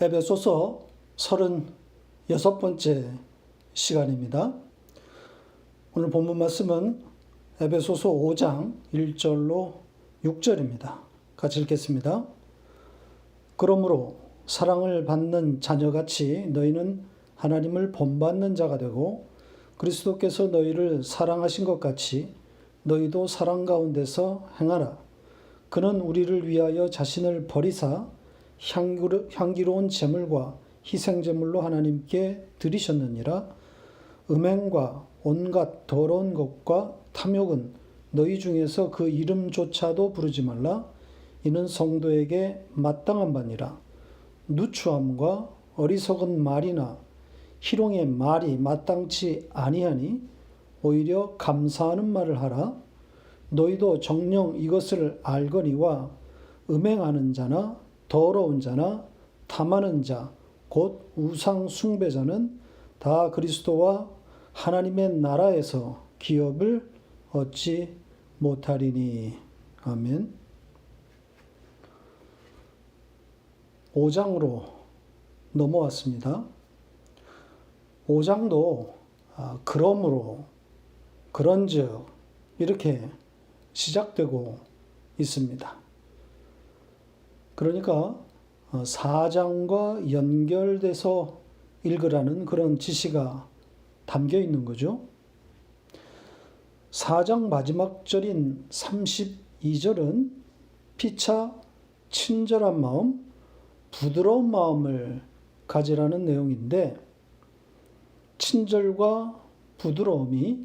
에베소서 36번째 시간입니다. 오늘 본문 말씀은 에베소서 5장 1절로 6절입니다. 같이 읽겠습니다. 그러므로 사랑을 받는 자녀같이 너희는 하나님을 본받는 자가 되고 그리스도께서 너희를 사랑하신 것 같이 너희도 사랑 가운데서 행하라. 그는 우리를 위하여 자신을 버리사 향기로운 제물과 희생제물로 하나님께 드리셨느니라. 음행과 온갖 더러운 것과 탐욕은 너희 중에서 그 이름조차도 부르지 말라. 이는 성도에게 마땅한 바니라. 누추함과 어리석은 말이나 희롱의 말이 마땅치 아니하니 오히려 감사하는 말을 하라. 너희도 정녕 이것을 알거니와 음행하는 자나 더러운 자나 탐하는 자 곧 우상 숭배자는 다 그리스도와 하나님의 나라에서 기업을 얻지 못하리니. 아멘. 5장으로 넘어왔습니다. 5장도 그러므로 그런즉 이렇게 시작되고 있습니다. 그러니까 4장과 연결돼서 읽으라는 그런 지시가 담겨 있는 거죠. 4장 마지막 절인 32절은 피차 친절한 마음, 부드러운 마음을 가지라는 내용인데, 친절과 부드러움이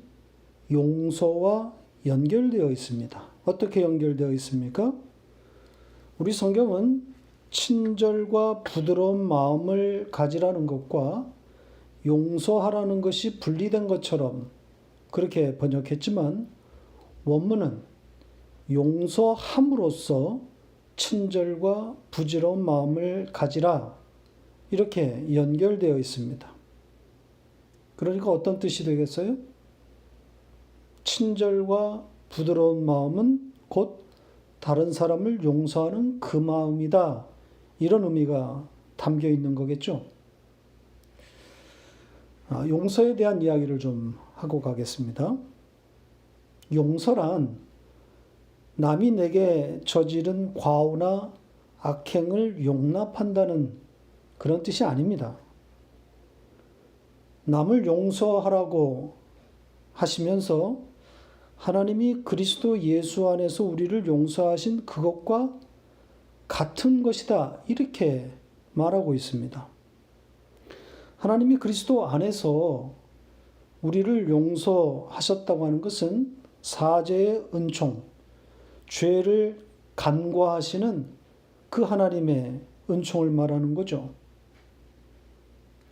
용서와 연결되어 있습니다. 어떻게 연결되어 있습니까? 우리 성경은 친절과 부드러운 마음을 가지라는 것과 용서하라는 것이 분리된 것처럼 그렇게 번역했지만, 원문은 용서함으로써 친절과 부드러운 마음을 가지라 이렇게 연결되어 있습니다. 그러니까 어떤 뜻이 되겠어요? 친절과 부드러운 마음은 곧 다른 사람을 용서하는 그 마음이다. 이런 의미가 담겨 있는 거겠죠. 용서에 대한 이야기를 좀 하고 가겠습니다. 용서란 남이 내게 저지른 과오나 악행을 용납한다는 그런 뜻이 아닙니다. 남을 용서하라고 하시면서 하나님이 그리스도 예수 안에서 우리를 용서하신 그것과 같은 것이다. 이렇게 말하고 있습니다. 하나님이 그리스도 안에서 우리를 용서하셨다고 하는 것은 사죄의 은총, 죄를 간과하시는 그 하나님의 은총을 말하는 거죠.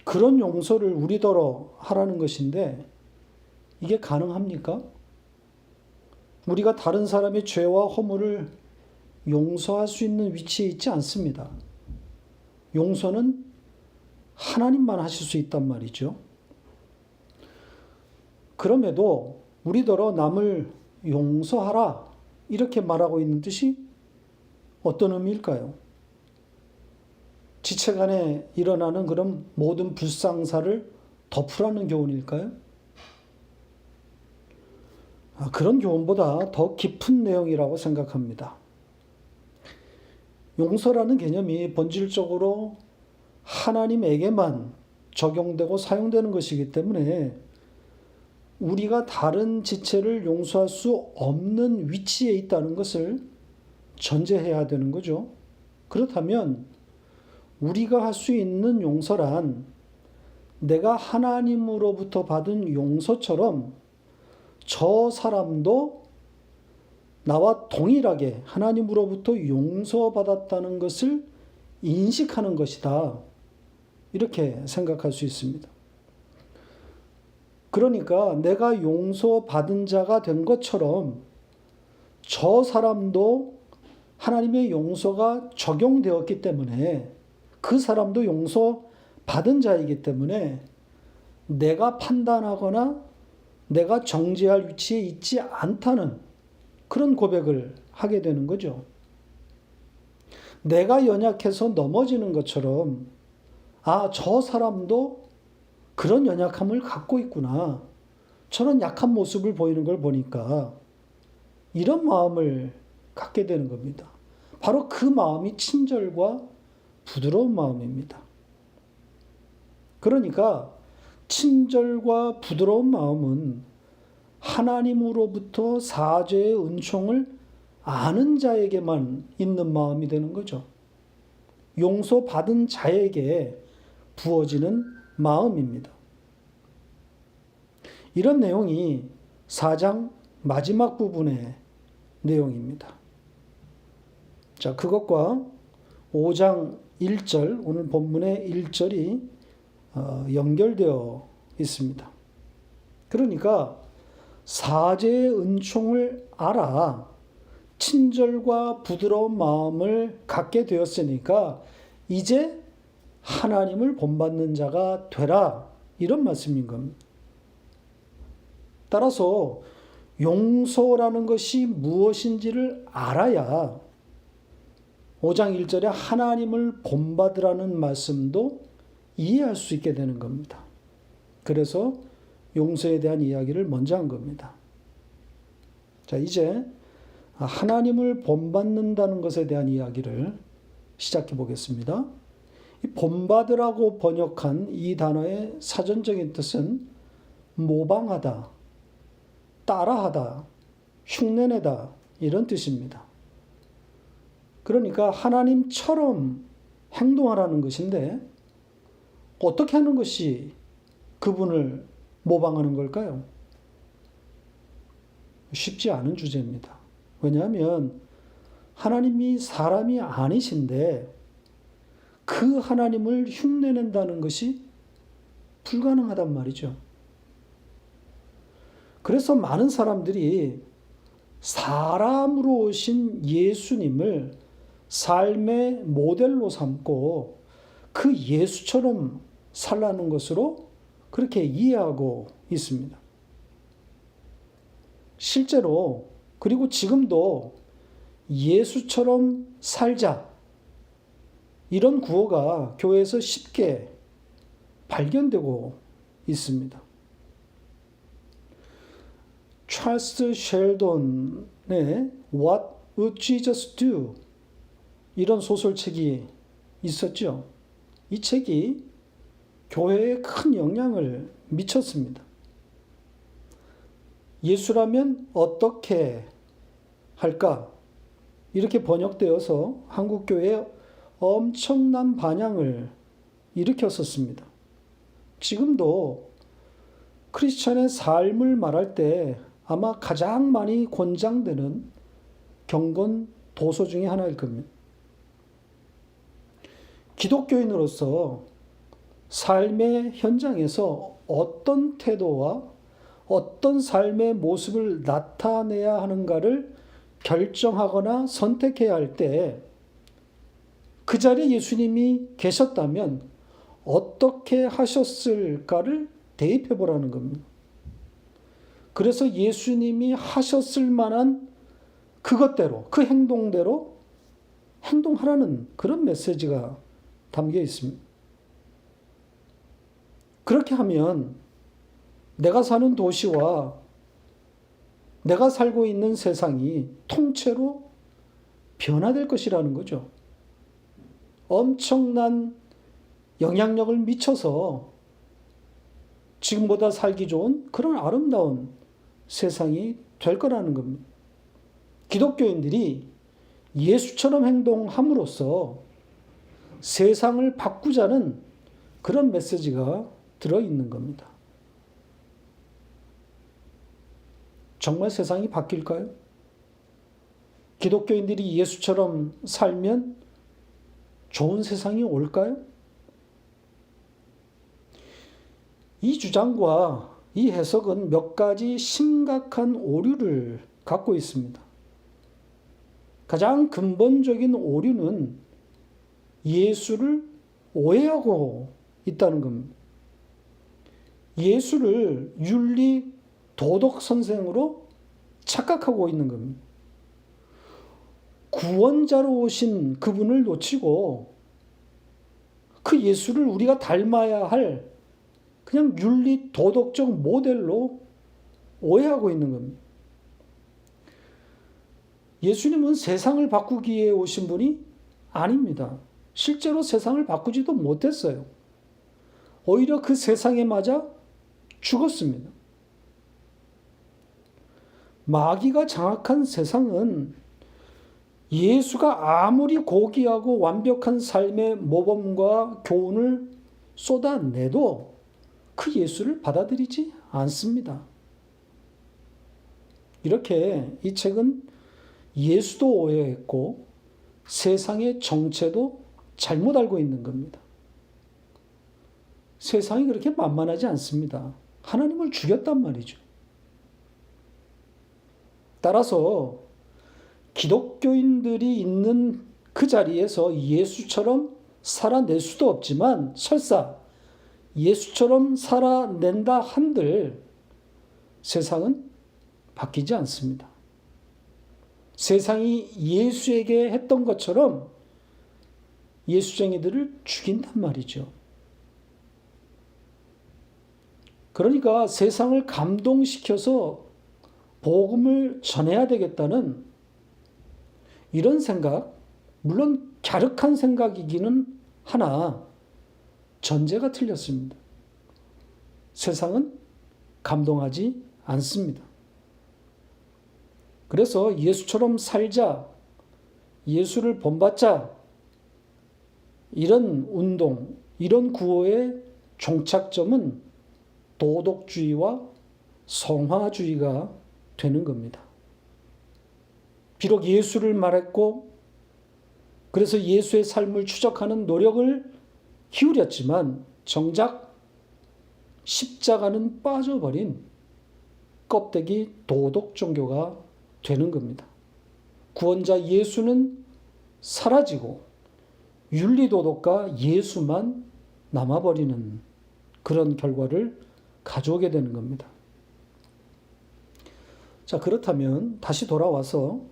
그런 용서를 우리더러 하라는 것인데 이게 가능합니까? 우리가 다른 사람의 죄와 허물을 용서할 수 있는 위치에 있지 않습니다. 용서는 하나님만 하실 수 있단 말이죠. 그럼에도 우리더러 남을 용서하라 이렇게 말하고 있는 뜻이 어떤 의미일까요? 지체간에 일어나는 그런 모든 불상사를 덮으라는 교훈일까요? 그런 교훈보다 더 깊은 내용이라고 생각합니다. 용서라는 개념이 본질적으로 하나님에게만 적용되고 사용되는 것이기 때문에 우리가 다른 지체를 용서할 수 없는 위치에 있다는 것을 전제해야 되는 거죠. 그렇다면 우리가 할 수 있는 용서란 내가 하나님으로부터 받은 용서처럼 저 사람도 나와 동일하게 하나님으로부터 용서받았다는 것을 인식하는 것이다. 이렇게 생각할 수 있습니다. 그러니까 내가 용서받은 자가 된 것처럼 저 사람도 하나님의 용서가 적용되었기 때문에 그 사람도 용서받은 자이기 때문에 내가 판단하거나 내가 정죄할 위치에 있지 않다는 그런 고백을 하게 되는 거죠. 내가 연약해서 넘어지는 것처럼 저 사람도 그런 연약함을 갖고 있구나. 저런 약한 모습을 보이는 걸 보니까 이런 마음을 갖게 되는 겁니다. 바로 그 마음이 친절과 부드러운 마음입니다. 그러니까 친절과 부드러운 마음은 하나님으로부터 사죄의 은총을 아는 자에게만 있는 마음이 되는 거죠. 용서받은 자에게 부어지는 마음입니다. 이런 내용이 4장 마지막 부분의 내용입니다. 자, 그것과 5장 1절, 오늘 본문의 1절이 연결되어 있습니다. 그러니까 사죄의 은총을 알아 친절과 부드러운 마음을 갖게 되었으니까 이제 하나님을 본받는 자가 되라, 이런 말씀인 겁니다. 따라서 용서라는 것이 무엇인지를 알아야 5장 1절에 하나님을 본받으라는 말씀도 이해할 수 있게 되는 겁니다. 그래서 용서에 대한 이야기를 먼저 한 겁니다. 자, 이제 하나님을 본받는다는 것에 대한 이야기를 시작해 보겠습니다. 이 본받으라고 번역한 이 단어의 사전적인 뜻은 모방하다, 따라하다, 흉내내다, 이런 뜻입니다. 그러니까 하나님처럼 행동하라는 것인데 어떻게 하는 것이 그분을 모방하는 걸까요? 쉽지 않은 주제입니다. 왜냐하면 하나님이 사람이 아니신데 그 하나님을 흉내낸다는 것이 불가능하단 말이죠. 그래서 많은 사람들이 사람으로 오신 예수님을 삶의 모델로 삼고 그 예수처럼 살라는 것으로 그렇게 이해하고 있습니다. 실제로 그리고 지금도 예수처럼 살자, 이런 구호가 교회에서 쉽게 발견되고 있습니다. 찰스 쉘돈의 What Would Jesus Do? 이런 소설책이 있었죠. 이 책이 교회에 큰 영향을 미쳤습니다. 예수라면 어떻게 할까? 이렇게 번역되어서 한국교회에 엄청난 반향을 일으켰었습니다. 지금도 크리스천의 삶을 말할 때 아마 가장 많이 권장되는 경건 도서 중에 하나일 겁니다. 기독교인으로서 삶의 현장에서 어떤 태도와 어떤 삶의 모습을 나타내야 하는가를 결정하거나 선택해야 할 때 그 자리에 예수님이 계셨다면 어떻게 하셨을까를 대입해 보라는 겁니다. 그래서 예수님이 하셨을 만한 그것대로, 그 행동대로 행동하라는 그런 메시지가 담겨 있습니다. 그렇게 하면 내가 사는 도시와 내가 살고 있는 세상이 통째로 변화될 것이라는 거죠. 엄청난 영향력을 미쳐서 지금보다 살기 좋은 그런 아름다운 세상이 될 거라는 겁니다. 기독교인들이 예수처럼 행동함으로써 세상을 바꾸자는 그런 메시지가 들어있는 겁니다. 정말 세상이 바뀔까요? 기독교인들이 예수처럼 살면 좋은 세상이 올까요? 이 주장과 이 해석은 몇 가지 심각한 오류를 갖고 있습니다. 가장 근본적인 오류는 예수를 오해하고 있다는 겁니다. 예수를 윤리 도덕 선생으로 착각하고 있는 겁니다. 구원자로 오신 그분을 놓치고 그 예수를 우리가 닮아야 할 그냥 윤리 도덕적 모델로 오해하고 있는 겁니다. 예수님은 세상을 바꾸기 위해 오신 분이 아닙니다. 실제로 세상을 바꾸지도 못했어요. 오히려 그 세상에 맞아 죽었습니다. 마귀가 장악한 세상은 예수가 아무리 고귀하고 완벽한 삶의 모범과 교훈을 쏟아내도 그 예수를 받아들이지 않습니다. 이렇게 이 책은 예수도 오해했고 세상의 정체도 잘못 알고 있는 겁니다. 세상이 그렇게 만만하지 않습니다. 하나님을 죽였단 말이죠. 따라서 기독교인들이 있는 그 자리에서 예수처럼 살아낼 수도 없지만 설사 예수처럼 살아낸다 한들 세상은 바뀌지 않습니다. 세상이 예수에게 했던 것처럼 예수쟁이들을 죽인단 말이죠. 그러니까 세상을 감동시켜서 복음을 전해야 되겠다는 이런 생각, 물론 갸륵한 생각이기는 하나 전제가 틀렸습니다. 세상은 감동하지 않습니다. 그래서 예수처럼 살자, 예수를 본받자, 이런 운동, 이런 구호의 종착점은 도덕주의와 성화주의가 되는 겁니다. 비록 예수를 말했고, 그래서 예수의 삶을 추적하는 노력을 기울였지만, 정작 십자가는 빠져버린 껍데기 도덕 종교가 되는 겁니다. 구원자 예수는 사라지고 윤리도덕과 예수만 남아버리는 그런 결과를 가져오게 되는 겁니다. 자, 그렇다면 다시 돌아와서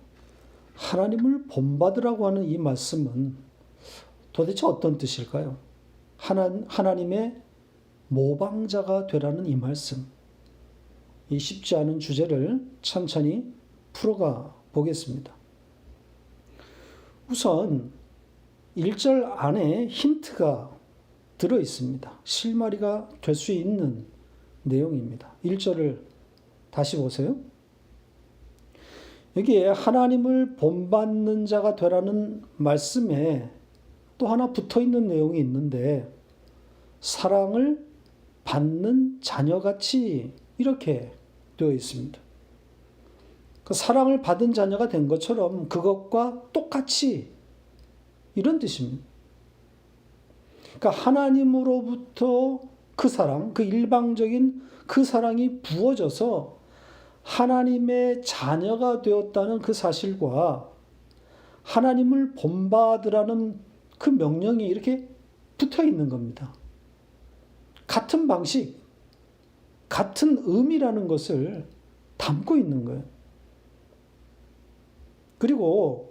하나님을 본받으라고 하는 이 말씀은 도대체 어떤 뜻일까요? 하나님의 모방자가 되라는 이 말씀, 이 쉽지 않은 주제를 천천히 풀어가 보겠습니다. 우선 1절 안에 힌트가 들어 있습니다. 실마리가 될 수 있는 내용입니다. 1절을 다시 보세요. 여기에 하나님을 본받는 자가 되라는 말씀에 또 하나 붙어 있는 내용이 있는데, 사랑을 받는 자녀같이 이렇게 되어 있습니다. 그 사랑을 받은 자녀가 된 것처럼 그것과 똑같이 이런 뜻입니다. 그러니까 하나님으로부터 그 사랑, 그 일방적인 그 사랑이 부어져서 하나님의 자녀가 되었다는 그 사실과 하나님을 본받으라는 그 명령이 이렇게 붙어 있는 겁니다. 같은 방식, 같은 의미라는 것을 담고 있는 거예요. 그리고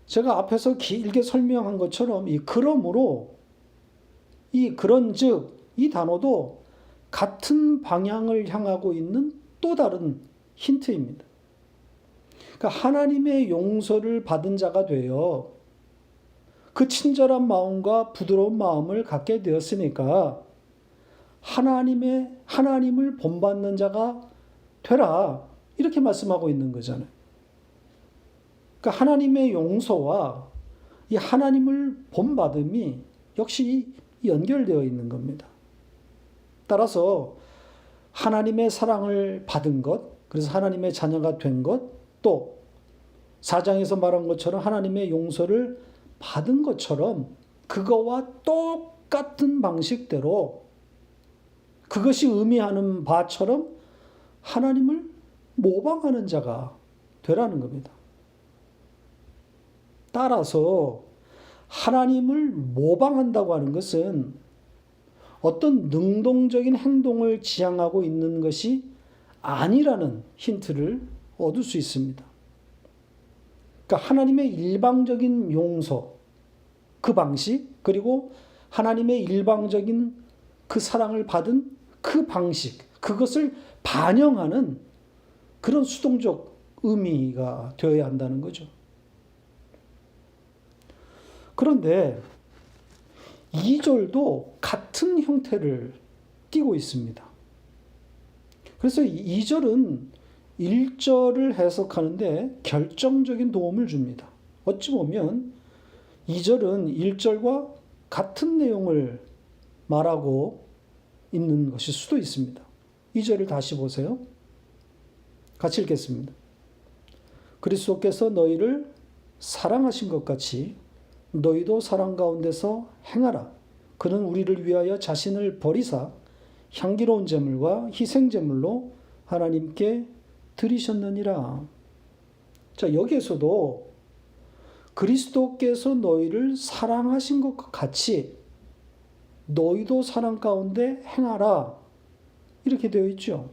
제가 앞에서 길게 설명한 것처럼 이 그러므로, 이 그런즉, 이 단어도 같은 방향을 향하고 있는 또 다른 힌트입니다. 그러니까 하나님의 용서를 받은 자가 되어 그 친절한 마음과 부드러운 마음을 갖게 되었으니까 하나님을 본받는 자가 되라, 이렇게 말씀하고 있는 거잖아요. 그러니까 하나님의 용서와 이 하나님을 본받음이 역시 연결되어 있는 겁니다. 따라서 하나님의 사랑을 받은 것, 그래서 하나님의 자녀가 된 것, 또 4장에서 말한 것처럼 하나님의 용서를 받은 것처럼 그거와 똑같은 방식대로 그것이 의미하는 바처럼 하나님을 모방하는 자가 되라는 겁니다. 따라서 하나님을 모방한다고 하는 것은 어떤 능동적인 행동을 지향하고 있는 것이 아니라는 힌트를 얻을 수 있습니다. 그러니까 하나님의 일방적인 용서, 그 방식, 그리고 하나님의 일방적인 그 사랑을 받은 그 방식, 그것을 반영하는 그런 수동적 의미가 되어야 한다는 거죠. 그런데 2절도 같은 형태를 띠고 있습니다. 그래서 2절은 1절을 해석하는데 결정적인 도움을 줍니다. 어찌 보면 2절은 1절과 같은 내용을 말하고 있는 것일 수도 있습니다. 2절을 다시 보세요. 같이 읽겠습니다. 그리스도께서 너희를 사랑하신 것 같이 너희도 사랑 가운데서 행하라. 그는 우리를 위하여 자신을 버리사 향기로운 제물과 희생 제물로 하나님께 드리셨느니라. 자, 여기에서도 그리스도께서 너희를 사랑하신 것과 같이 너희도 사랑 가운데 행하라. 이렇게 되어 있죠.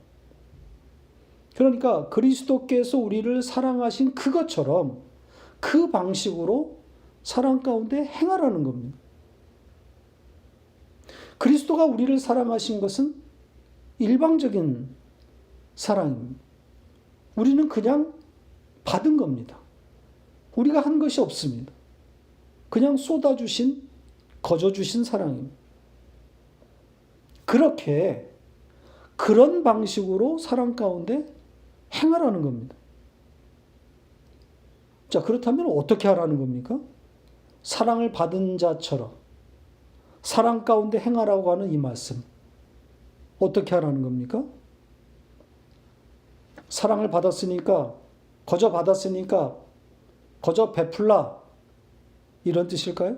그러니까 그리스도께서 우리를 사랑하신 그것처럼 그 방식으로 사랑 가운데 행하라는 겁니다. 그리스도가 우리를 사랑하신 것은 일방적인 사랑입니다. 우리는 그냥 받은 겁니다. 우리가 한 것이 없습니다. 그냥 쏟아주신, 거저주신 사랑입니다. 그렇게 그런 방식으로 사랑 가운데 행하라는 겁니다. 자, 그렇다면 어떻게 하라는 겁니까? 사랑을 받은 자처럼 사랑 가운데 행하라고 하는 이 말씀. 어떻게 하라는 겁니까? 사랑을 받았으니까, 거저 받았으니까, 거저 베풀라. 이런 뜻일까요?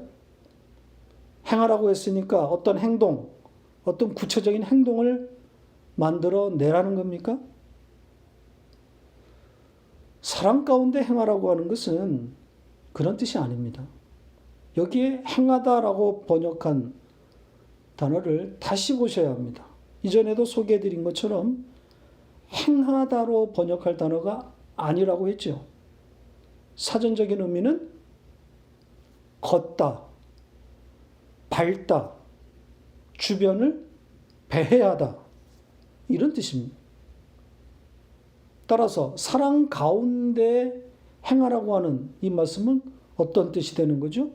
행하라고 했으니까 어떤 행동, 어떤 구체적인 행동을 만들어 내라는 겁니까? 사랑 가운데 행하라고 하는 것은 그런 뜻이 아닙니다. 여기에 행하다라고 번역한 단어를 다시 보셔야 합니다. 이전에도 소개해드린 것처럼 행하다로 번역할 단어가 아니라고 했죠. 사전적인 의미는 걷다, 밟다, 주변을 배회하다 이런 뜻입니다. 따라서 사랑 가운데 행하라고 하는 이 말씀은 어떤 뜻이 되는 거죠?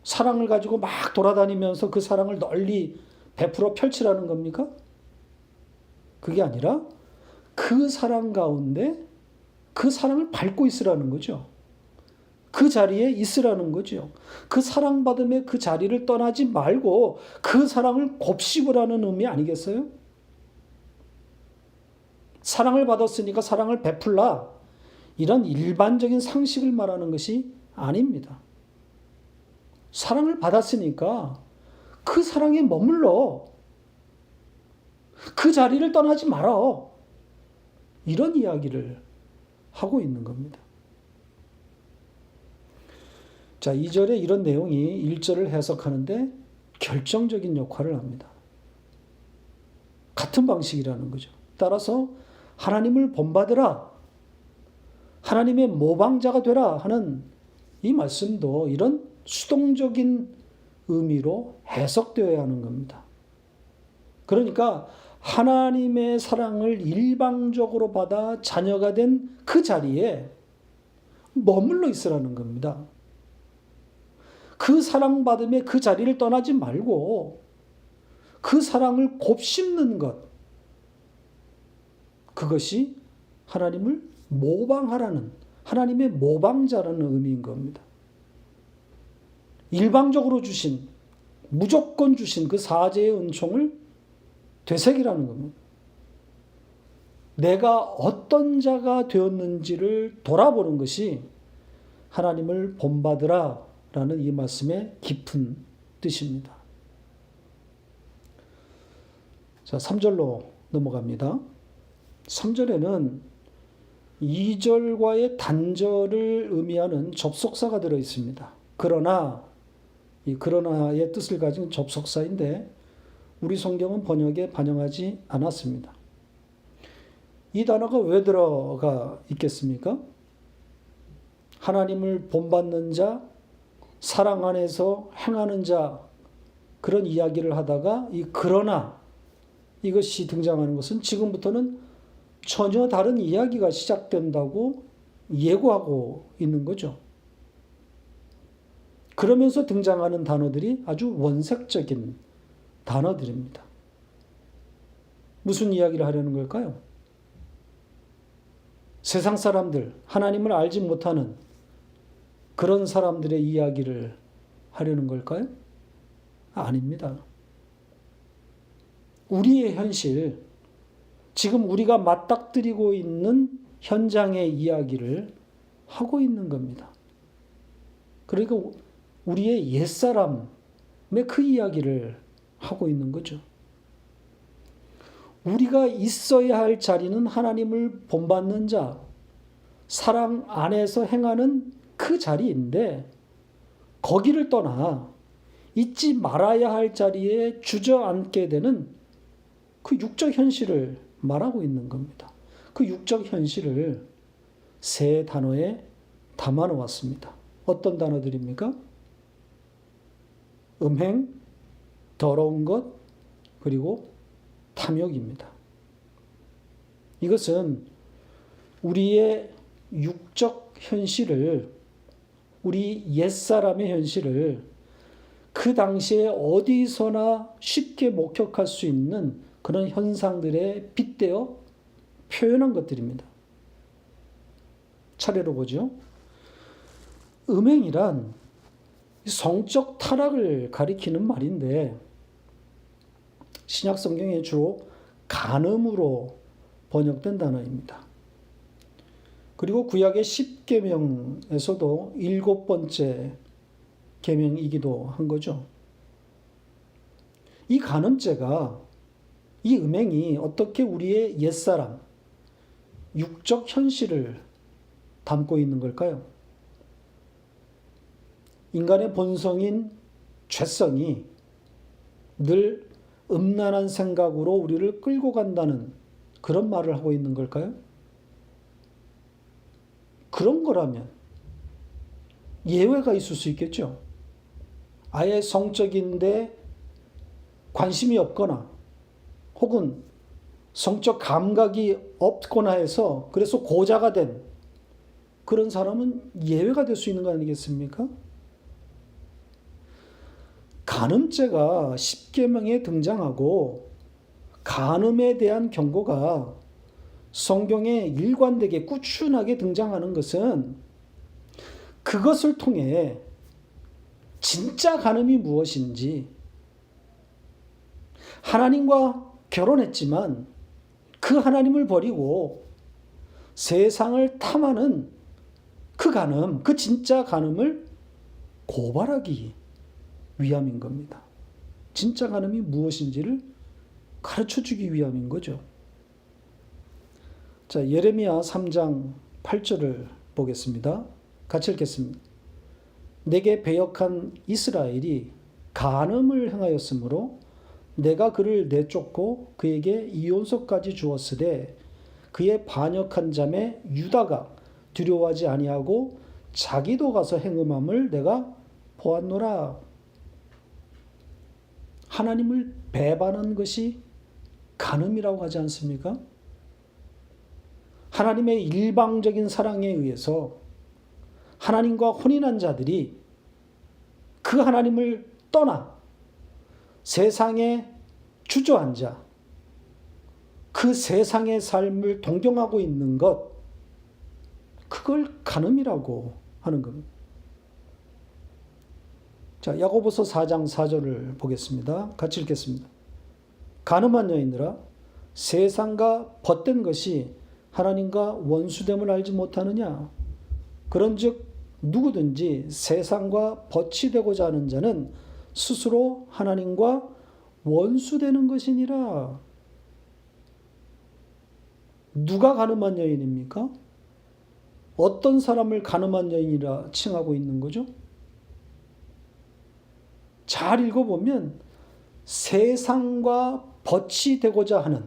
사랑을 가지고 막 돌아다니면서 그 사랑을 널리 베풀어 펼치라는 겁니까? 그게 아니라 그 사랑 가운데 그 사랑을 밟고 있으라는 거죠. 그 자리에 있으라는 거죠. 그 사랑받음의 그 자리를 떠나지 말고 그 사랑을 곱씹으라는 의미 아니겠어요? 사랑을 받았으니까 사랑을 베풀라. 이런 일반적인 상식을 말하는 것이 아닙니다. 사랑을 받았으니까 그 사랑에 머물러. 그 자리를 떠나지 말아. 이런 이야기를 하고 있는 겁니다. 자, 2절에 이런 내용이 1절을 해석하는데 결정적인 역할을 합니다. 같은 방식이라는 거죠. 따라서 하나님을 본받으라. 하나님의 모방자가 되라 하는 이 말씀도 이런 수동적인 의미로 해석되어야 하는 겁니다. 그러니까 하나님의 사랑을 일방적으로 받아 자녀가 된 그 자리에 머물러 있으라는 겁니다. 그 사랑받음의 그 자리를 떠나지 말고 그 사랑을 곱씹는 것, 그것이 하나님을 모방하라는, 하나님의 모방자라는 의미인 겁니다. 일방적으로 주신, 무조건 주신 그 사제의 은총을 되새기라는 겁니다. 내가 어떤 자가 되었는지를 돌아보는 것이 하나님을 본받으라 라는 이 말씀의 깊은 뜻입니다. 자, 3절로 넘어갑니다. 3절에는 2절과의 단절을 의미하는 접속사가 들어 있습니다. 그러나, 이 그러나의 뜻을 가진 접속사인데 우리 성경은 번역에 반영하지 않았습니다. 이 단어가 왜 들어가 있겠습니까? 하나님을 본받는 자, 사랑 안에서 행하는 자, 그런 이야기를 하다가 이 그러나 이것이 등장하는 것은 지금부터는 전혀 다른 이야기가 시작된다고 예고하고 있는 거죠. 그러면서 등장하는 단어들이 아주 원색적인 단어들입니다. 무슨 이야기를 하려는 걸까요? 세상 사람들, 하나님을 알지 못하는 그런 사람들의 이야기를 하려는 걸까요? 아닙니다. 우리의 현실, 지금 우리가 맞닥뜨리고 있는 현장의 이야기를 하고 있는 겁니다. 그러니까 우리의 옛사람의 그 이야기를 하고 있는 거죠. 우리가 있어야 할 자리는 하나님을 본받는 자, 사랑 안에서 행하는 그 자리인데 거기를 떠나 잊지 말아야 할 자리에 주저앉게 되는 그 육적 현실을 말하고 있는 겁니다. 그 육적 현실을 세 단어에 담아 놓았습니다. 어떤 단어들입니까? 음행, 더러운 것, 그리고 탐욕입니다. 이것은 우리의 육적 현실을, 우리 옛사람의 현실을 그 당시에 어디서나 쉽게 목격할 수 있는 그런 현상들에 빗대어 표현한 것들입니다. 차례로 보죠. 음행이란 성적 타락을 가리키는 말인데 신약 성경에 주로 간음으로 번역된 단어입니다. 그리고 구약의 10계명에서도 7번째 계명이기도 한 거죠. 이 간음죄가, 이 음행이 어떻게 우리의 옛사람, 육적 현실을 담고 있는 걸까요? 인간의 본성인 죄성이 늘 음란한 생각으로 우리를 끌고 간다는 그런 말을 하고 있는 걸까요? 그런 거라면 예외가 있을 수 있겠죠. 아예 성적인데 관심이 없거나 혹은 성적 감각이 없거나 해서 그래서 고자가 된 그런 사람은 예외가 될 수 있는 거 아니겠습니까? 간음죄가 십계명에 등장하고 간음에 대한 경고가 성경에 일관되게 꾸준하게 등장하는 것은 그것을 통해 진짜 간음이 무엇인지, 하나님과 결혼했지만 그 하나님을 버리고 세상을 탐하는 그 간음, 그 진짜 간음을 고발하기 위함인 겁니다. 진짜 간음이 무엇인지를 가르쳐주기 위함인 거죠. 자, 예레미야 3장 8절을 보겠습니다. 같이 읽겠습니다. 내게 배역한 이스라엘이 간음을 행하였으므로 내가 그를 내쫓고 그에게 이혼서까지 주었으되 그의 반역한 자매 유다가 두려워하지 아니하고 자기도 가서 행음함을 내가 보았노라. 하나님을 배반한 것이 간음이라고 하지 않습니까? 하나님의 일방적인 사랑에 의해서 하나님과 혼인한 자들이 그 하나님을 떠나 세상에 주저앉아 그 세상의 삶을 동경하고 있는 것, 그걸 간음이라고 하는 겁니다. 자, 야고보서 4장 4절을 보겠습니다. 같이 읽겠습니다. 간음한 여인들아, 세상과 벗된 것이 하나님과 원수됨을 알지 못하느냐? 그런즉 누구든지 세상과 벗이 되고자 하는 자는 스스로 하나님과 원수되는 것이니라. 누가 간음한 여인입니까? 어떤 사람을 간음한 여인이라 칭하고 있는 거죠? 잘 읽어보면 세상과 벗이 되고자 하는,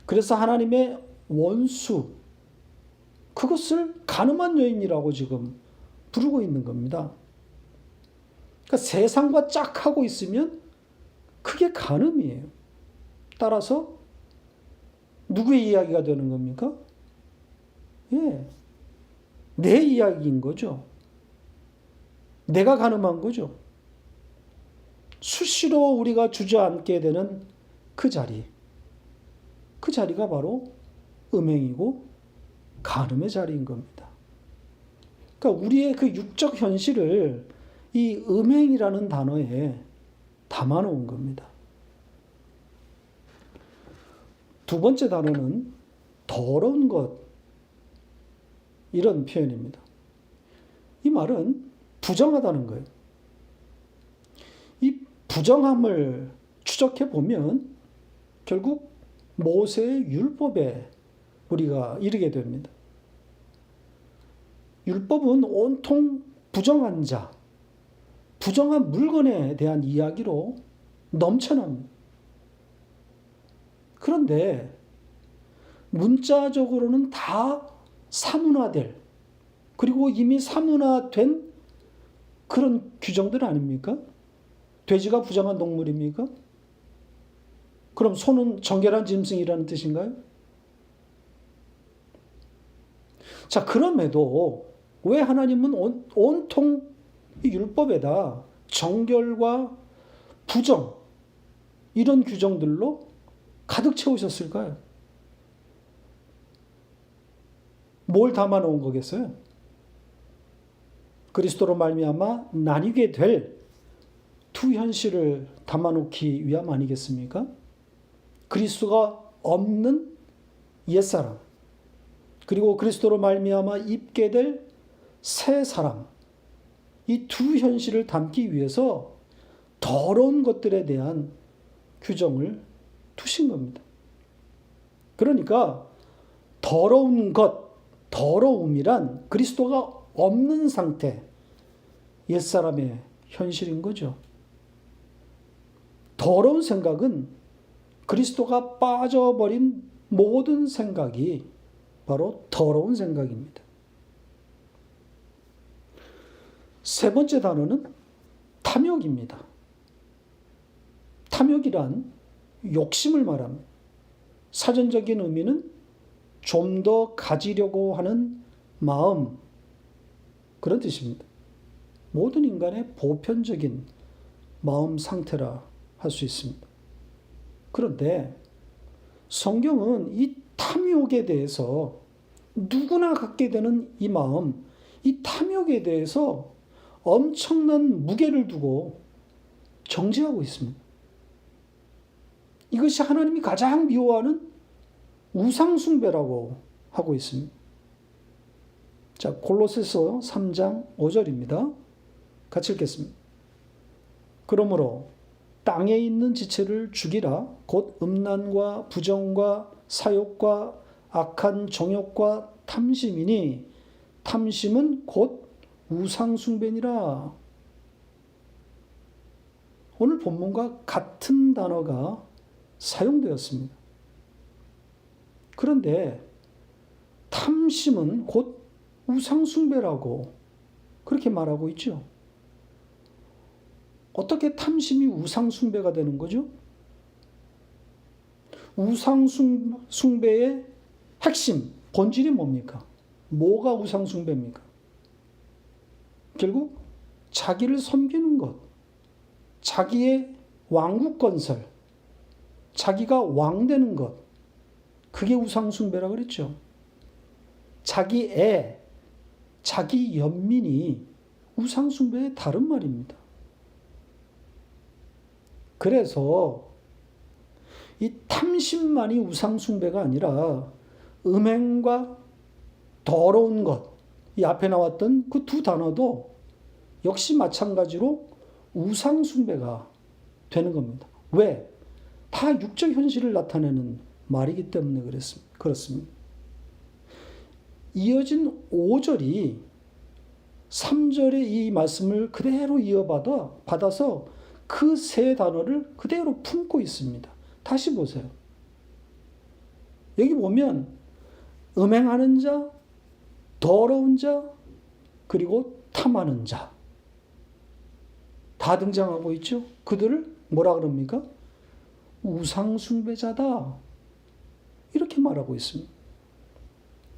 그래서 하나님의 원수, 그것을 간음한 여인이라고 지금 부르고 있는 겁니다. 그러니까 세상과 짝하고 있으면 그게 간음이에요. 따라서 누구의 이야기가 되는 겁니까? 예, 내 이야기인 거죠. 내가 간음한 거죠. 수시로 우리가 주저앉게 되는 그 자리. 그 자리가 바로 음행이고 간음의 자리인 겁니다. 그러니까 우리의 그 육적 현실을 이 음행이라는 단어에 담아놓은 겁니다. 두 번째 단어는 더러운 것, 이런 표현입니다. 이 말은 부정하다는 거예요. 이 부정함을 추적해 보면 결국 모세의 율법에 우리가 이르게 됩니다. 율법은 온통 부정한 자, 부정한 물건에 대한 이야기로 넘쳐납니다. 그런데 문자적으로는 다 사문화될, 그리고 이미 사문화된 그런 규정들 아닙니까? 돼지가 부정한 동물입니까? 그럼 소는 정결한 짐승이라는 뜻인가요? 자, 그럼에도 왜 하나님은 온통 이 율법에다 정결과 부정, 이런 규정들로 가득 채우셨을까요? 뭘 담아놓은 거겠어요? 그리스도로 말미암아 나뉘게 될 두 현실을 담아놓기 위함 아니겠습니까? 그리스도가 없는 옛사람, 그리고 그리스도로 말미암아 입게 될 새 사람, 이 두 현실을 담기 위해서 더러운 것들에 대한 규정을 두신 겁니다. 그러니까 더러운 것, 더러움이란 그리스도가 없는 상태, 옛사람의 현실인 거죠. 더러운 생각은 그리스도가 빠져버린 모든 생각이 바로 더러운 생각입니다. 세 번째 단어는 탐욕입니다. 탐욕이란 욕심을 말합니다. 사전적인 의미는 좀 더 가지려고 하는 마음, 그런 뜻입니다. 모든 인간의 보편적인 마음 상태라 할 수 있습니다. 그런데 성경은 이 탐욕에 대해서, 누구나 갖게 되는 이 마음, 이 탐욕에 대해서 엄청난 무게를 두고 정죄하고 있습니다. 이것이 하나님이 가장 미워하는 우상숭배라고 하고 있습니다. 자, 골로새서 3장 5절입니다. 같이 읽겠습니다. 그러므로 땅에 있는 지체를 죽이라. 곧 음란과 부정과 사욕과 악한 정욕과 탐심이니 탐심은 곧 우상숭배니라. 오늘 본문과 같은 단어가 사용되었습니다. 그런데 탐심은 곧 우상숭배라고 그렇게 말하고 있죠. 어떻게 탐심이 우상숭배가 되는 거죠? 우상숭배의 핵심, 본질이 뭡니까? 뭐가 우상숭배입니까? 결국 자기를 섬기는 것, 자기의 왕국 건설, 자기가 왕 되는 것, 그게 우상숭배라고 그랬죠. 자기 애, 자기 연민이 우상숭배의 다른 말입니다. 그래서 이 탐심만이 우상숭배가 아니라 음행과 더러운 것, 이 앞에 나왔던 그 두 단어도 역시 마찬가지로 우상숭배가 되는 겁니다. 왜? 다 육적 현실을 나타내는 말이기 때문에 그렇습니다. 이어진 5절이 3절의 이 말씀을 그대로 이어받아서 그 세 단어를 그대로 품고 있습니다. 다시 보세요. 여기 보면 음행하는 자, 더러운 자, 그리고 탐하는 자. 다 등장하고 있죠. 그들을 뭐라 그럽니까? 우상숭배자다. 이렇게 말하고 있습니다.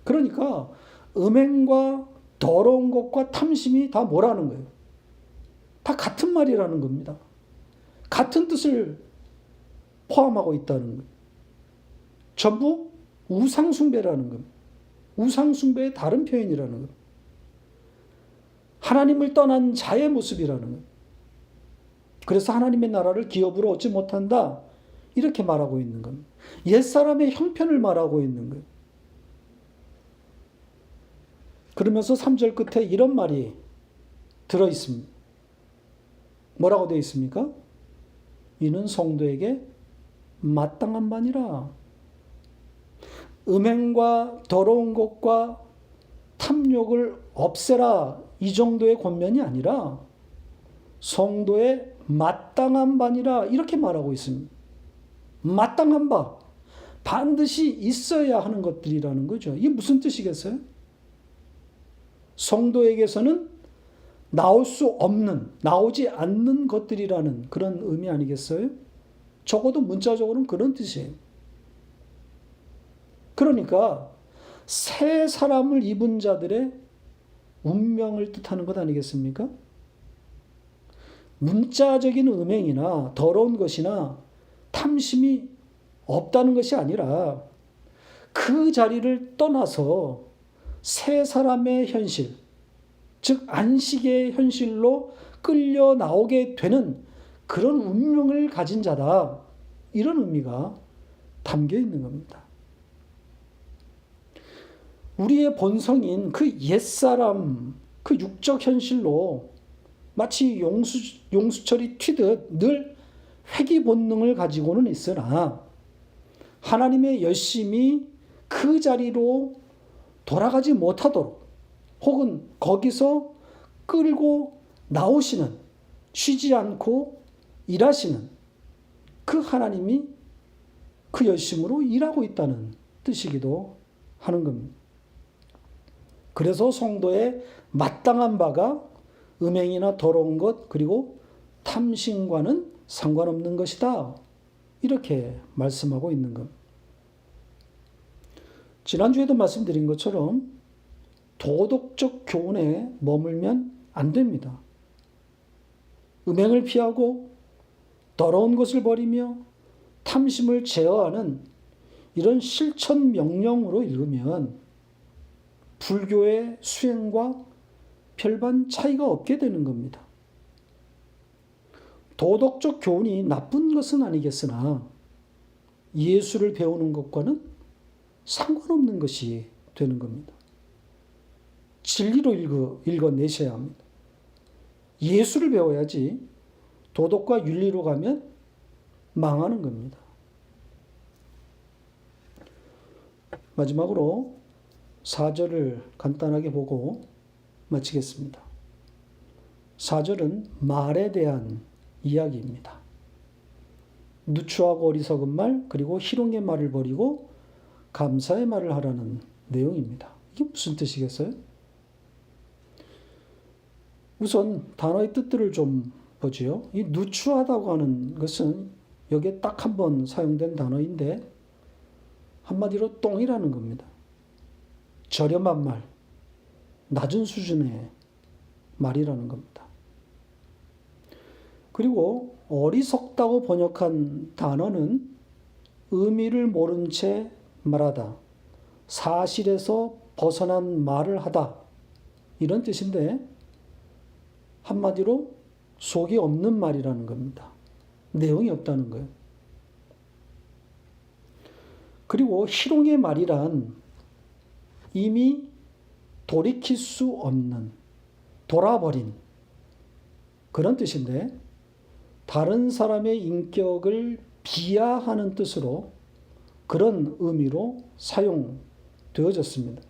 그러니까 음행과 더러운 것과 탐심이 다 뭐라는 거예요? 다 같은 말이라는 겁니다. 같은 뜻을 포함하고 있다는 거예요. 전부 우상숭배라는 겁니다. 우상숭배의 다른 표현이라는 거예요. 하나님을 떠난 자의 모습이라는 거예요. 그래서 하나님의 나라를 기업으로 얻지 못한다. 이렇게 말하고 있는 겁니다. 옛사람의 형편을 말하고 있는 거예요. 그러면서 3절 끝에 이런 말이 들어있습니다. 뭐라고 되어 있습니까? 이는 성도에게 마땅한 바니라. 음행과 더러운 것과 탐욕을 없애라. 이 정도의 권면이 아니라 성도의 마땅한 바니라. 이렇게 말하고 있습니다. 마땅한 바. 반드시 있어야 하는 것들이라는 거죠. 이게 무슨 뜻이겠어요? 성도에게서는 나올 수 없는, 나오지 않는 것들이라는 그런 의미 아니겠어요? 적어도 문자적으로는 그런 뜻이에요. 그러니까 새 사람을 입은 자들의 운명을 뜻하는 것 아니겠습니까? 문자적인 음행이나 더러운 것이나 탐심이 없다는 것이 아니라 그 자리를 떠나서 새 사람의 현실, 즉 안식의 현실로 끌려 나오게 되는 그런 운명을 가진 자다. 이런 의미가 담겨 있는 겁니다. 우리의 본성인 그 옛사람, 그 육적 현실로 마치 용수철이 튀듯 늘 회귀 본능을 가지고는 있으나 하나님의 열심이 그 자리로 돌아가지 못하도록 혹은 거기서 끌고 나오시는, 쉬지 않고 일하시는 그 하나님이 그 열심으로 일하고 있다는 뜻이기도 하는 겁니다. 그래서 성도의 마땅한 바가 음행이나 더러운 것 그리고 탐심과는 상관없는 것이다. 이렇게 말씀하고 있는 겁니다. 지난주에도 말씀드린 것처럼 도덕적 교훈에 머물면 안 됩니다. 음행을 피하고 더러운 것을 버리며 탐심을 제어하는 이런 실천 명령으로 읽으면 불교의 수행과 별반 차이가 없게 되는 겁니다. 도덕적 교훈이 나쁜 것은 아니겠으나 예수를 배우는 것과는 상관없는 것이 되는 겁니다. 진리로 읽어내셔야 합니다. 예수를 배워야지 도덕과 윤리로 가면 망하는 겁니다. 마지막으로 4절을 간단하게 보고 마치겠습니다. 4절은 말에 대한 이야기입니다. 누추하고 어리석은 말 그리고 희롱의 말을 버리고 감사의 말을 하라는 내용입니다. 이게 무슨 뜻이겠어요? 우선 단어의 뜻들을 좀 보지요. 이 누추하다고 하는 것은 여기에 딱 한 번 사용된 단어인데 한마디로 똥이라는 겁니다. 저렴한 말, 낮은 수준의 말이라는 겁니다. 그리고 어리석다고 번역한 단어는 의미를 모른 채 말하다, 사실에서 벗어난 말을 하다 이런 뜻인데 한마디로 속이 없는 말이라는 겁니다. 내용이 없다는 거예요. 그리고 희롱의 말이란 이미 돌이킬 수 없는, 돌아버린 그런 뜻인데 다른 사람의 인격을 비하하는 뜻으로 그런 의미로 사용되어졌습니다.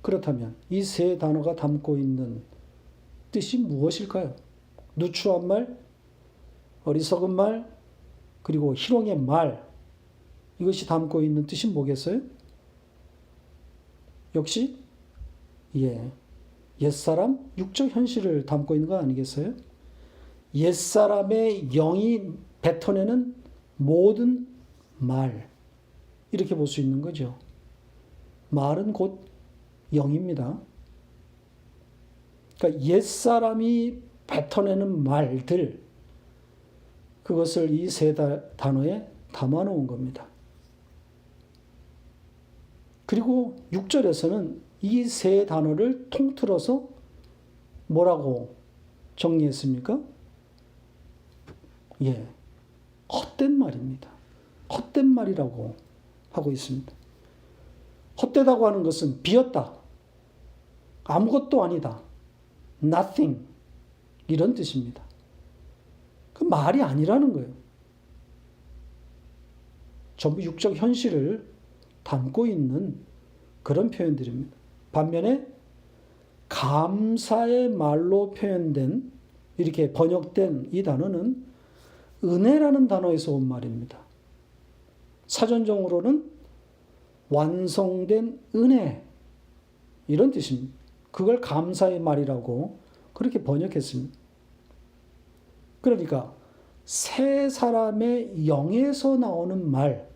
그렇다면 이 세 단어가 담고 있는 뜻이 무엇일까요? 누추한 말, 어리석은 말, 그리고 희롱의 말, 이것이 담고 있는 뜻이 뭐겠어요? 역시 옛사람, 육적 현실을 담고 있는 거 아니겠어요? 옛사람의 영이 뱉어내는 모든 말, 이렇게 볼 수 있는 거죠. 말은 곧 영입니다. 그러니까 옛사람이 뱉어내는 말들, 그것을 이 세 단어에 담아놓은 겁니다. 그리고 6절에서는 이 세 단어를 통틀어서 뭐라고 정리했습니까? 예, 헛된 말입니다. 헛된 말이라고 하고 있습니다. 헛되다고 하는 것은 비었다, 아무것도 아니다, nothing, 이런 뜻입니다. 그 말이 아니라는 거예요. 전부 육적 현실을 담고 있는 그런 표현들입니다. 반면에 감사의 말로 표현된, 이렇게 번역된 이 단어는 은혜라는 단어에서 온 말입니다. 사전적으로는 완성된 은혜, 이런 뜻입니다. 그걸 감사의 말이라고 그렇게 번역했습니다. 그러니까 세 사람의 영에서 나오는 말,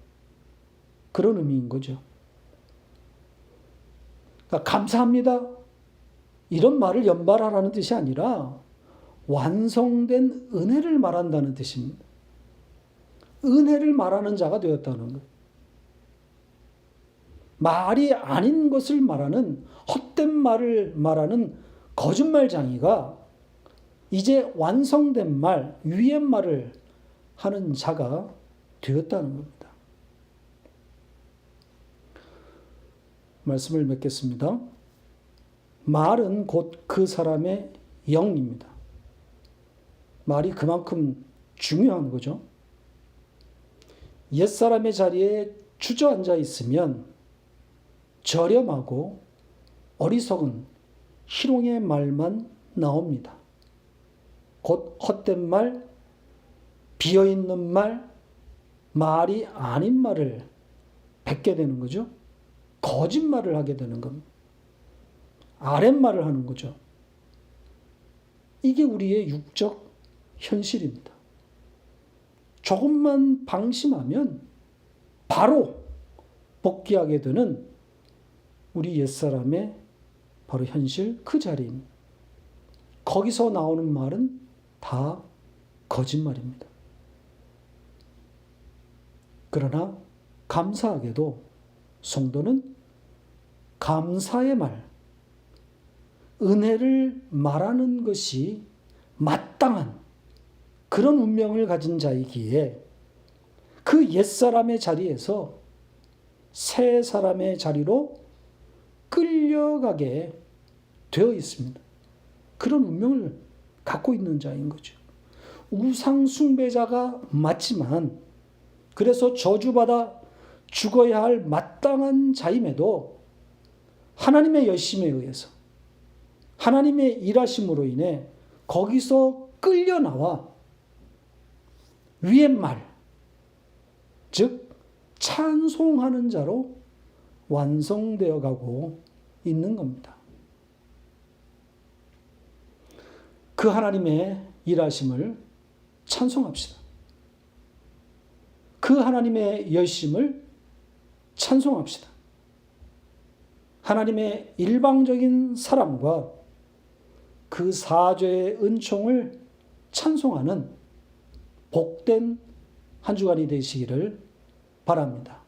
그런 의미인 거죠. 그러니까 감사합니다, 이런 말을 연발하라는 뜻이 아니라 완성된 은혜를 말한다는 뜻입니다. 은혜를 말하는 자가 되었다는 거예요. 말이 아닌 것을 말하는, 헛된 말을 말하는 거짓말쟁이가 이제 완성된 말, 위의 말을 하는 자가 되었다는 겁니다. 말씀을 맺겠습니다. 말은 곧 그 사람의 영입니다. 말이 그만큼 중요한 거죠. 옛사람의 자리에 주저앉아 있으면 저렴하고 어리석은 희롱의 말만 나옵니다. 곧 헛된 말, 비어있는 말, 말이 아닌 말을 뱉게 되는 거죠. 거짓말을 하게 되는 겁니다. 아랫말을 하는 거죠. 이게 우리의 육적 현실입니다. 조금만 방심하면 바로 복귀하게 되는 우리 옛사람의 바로 현실, 그 자리입니다. 거기서 나오는 말은 다 거짓말입니다. 그러나 감사하게도 성도는 감사의 말, 은혜를 말하는 것이 마땅한 그런 운명을 가진 자이기에 그 옛사람의 자리에서 새 사람의 자리로 끌려가게 되어 있습니다. 그런 운명을 갖고 있는 자인 거죠. 우상 숭배자가 맞지만, 그래서 저주받아 죽어야 할 마땅한 자임에도 하나님의 열심에 의해서, 하나님의 일하심으로 인해 거기서 끌려 나와 위의 말, 즉 찬송하는 자로 완성되어 가고 있는 겁니다. 그 하나님의 일하심을 찬송합시다. 그 하나님의 열심을 찬송합시다. 하나님의 일방적인 사랑과 그 사죄의 은총을 찬송하는 복된 한 주간이 되시기를 바랍니다.